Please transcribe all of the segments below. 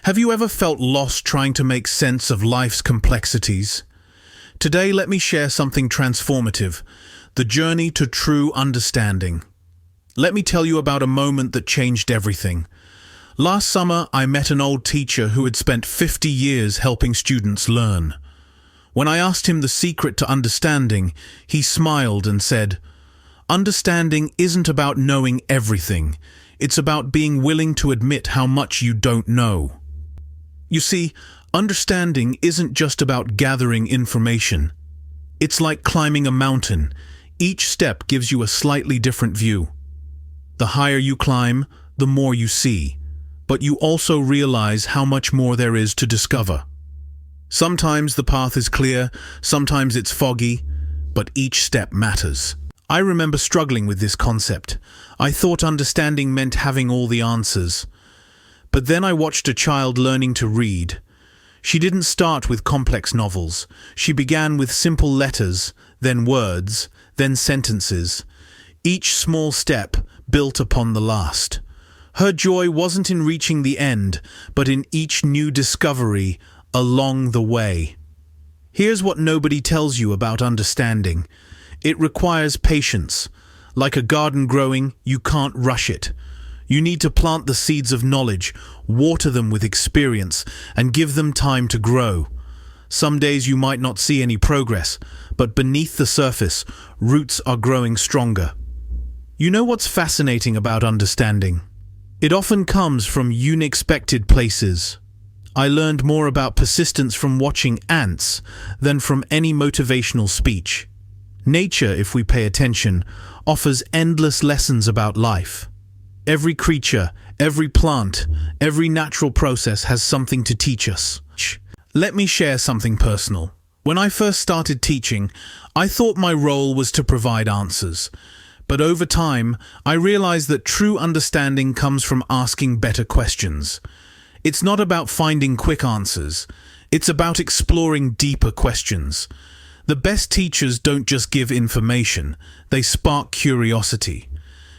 Have you ever felt lost trying to make sense of life's complexities? Today, let me share something transformative, the journey to true understanding. Let me tell you about a moment that changed everything. Last summer, I met an old teacher who had spent 50 years helping students learn. When I asked him the secret to understanding, he smiled and said, "Understanding isn't about knowing everything. It's about being willing to admit how much you don't know." You see, understanding isn't just about gathering information. It's like climbing a mountain. Each step gives you a slightly different view. The higher you climb, the more you see, but you also realize how much more there is to discover. Sometimes the path is clear, sometimes it's foggy, but each step matters. I remember struggling with this concept. I thought understanding meant having all the answers. But then I watched a child learning to read. She didn't start with complex novels. She began with simple letters, then words, then sentences. Each small step built upon the last. Her joy wasn't in reaching the end, but in each new discovery along the way. Here's what nobody tells you about understanding. It requires patience. Like a garden growing, you can't rush it. You need to plant the seeds of knowledge, water them with experience, and give them time to grow. Some days you might not see any progress, but beneath the surface, roots are growing stronger. You know what's fascinating about understanding? It often comes from unexpected places. I learned more about persistence from watching ants than from any motivational speech. Nature, if we pay attention, offers endless lessons about life. Every creature, every plant, every natural process has something to teach us. Let me share something personal. When I first started teaching, I thought my role was to provide answers. But over time, I realized that true understanding comes from asking better questions. It's not about finding quick answers. It's about exploring deeper questions. The best teachers don't just give information, they spark curiosity.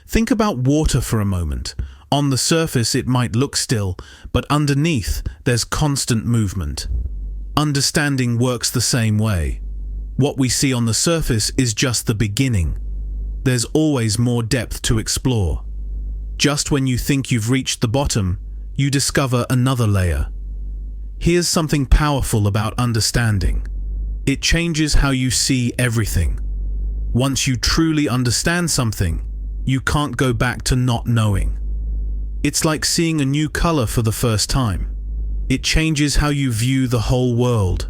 Think about water for a moment. On the surface it might look still, but underneath there's constant movement. Understanding works the same way. What we see on the surface is just the beginning. There's always more depth to explore. Just when you think you've reached the bottom, you discover another layer. Here's something powerful about understanding. It changes how you see everything. Once you truly understand something, you can't go back to not knowing. It's like seeing a new color for the first time. It changes how you view the whole world.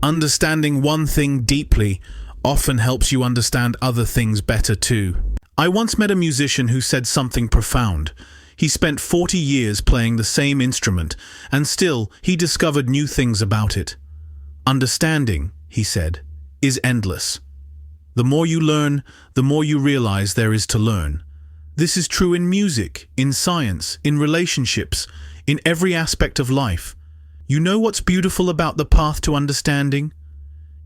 Understanding one thing deeply often helps you understand other things better too. I once met a musician who said something profound. He spent 40 years playing the same instrument, and still he discovered new things about it. Understanding, he said, is endless. The more you learn, the more you realize there is to learn. This is true in music, in science, in relationships, in every aspect of life. You know what's beautiful about the path to understanding?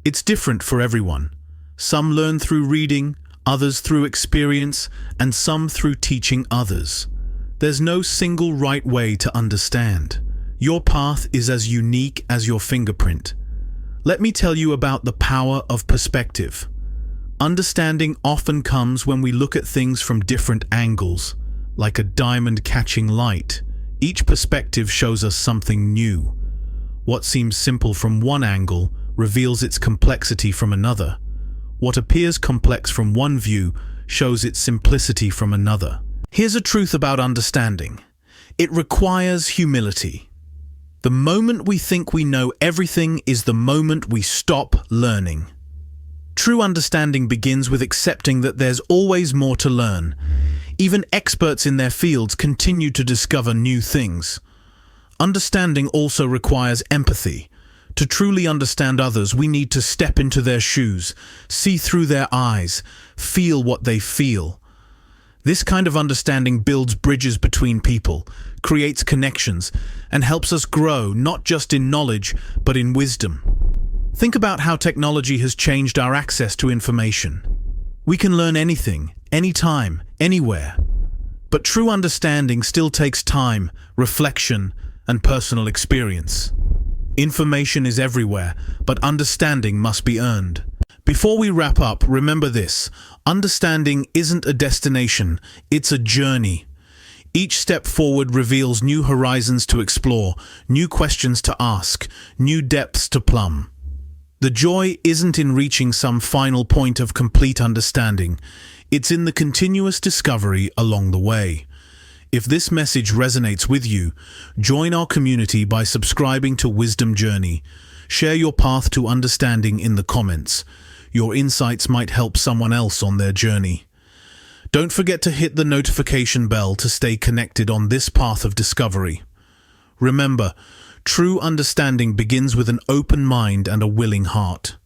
It's different for everyone. Some learn through reading, others through experience, and some through teaching others. There's no single right way to understand. Your path is as unique as your fingerprint. Let me tell you about the power of perspective. Understanding often comes when we look at things from different angles, like a diamond catching light. Each perspective shows us something new. What seems simple from one angle reveals its complexity from another. What appears complex from one view shows its simplicity from another. Here's a truth about understanding. It requires humility. The moment we think we know everything is the moment we stop learning. True understanding begins with accepting that there's always more to learn. Even experts in their fields continue to discover new things. Understanding also requires empathy. To truly understand others, we need to step into their shoes, see through their eyes, feel what they feel. This kind of understanding builds bridges between people, creates connections, and helps us grow not just in knowledge, but in wisdom. Think about how technology has changed our access to information. We can learn anything, anytime, anywhere. But true understanding still takes time, reflection, and personal experience. Information is everywhere, but understanding must be earned. Before we wrap up, remember this: understanding isn't a destination, it's a journey. Each step forward reveals new horizons to explore, new questions to ask, new depths to plumb. The joy isn't in reaching some final point of complete understanding, it's in the continuous discovery along the way. If this message resonates with you, join our community by subscribing to Wisdom Journey. Share your path to understanding in the comments. Your insights might help someone else on their journey. Don't forget to hit the notification bell to stay connected on this path of discovery. Remember, true understanding begins with an open mind and a willing heart.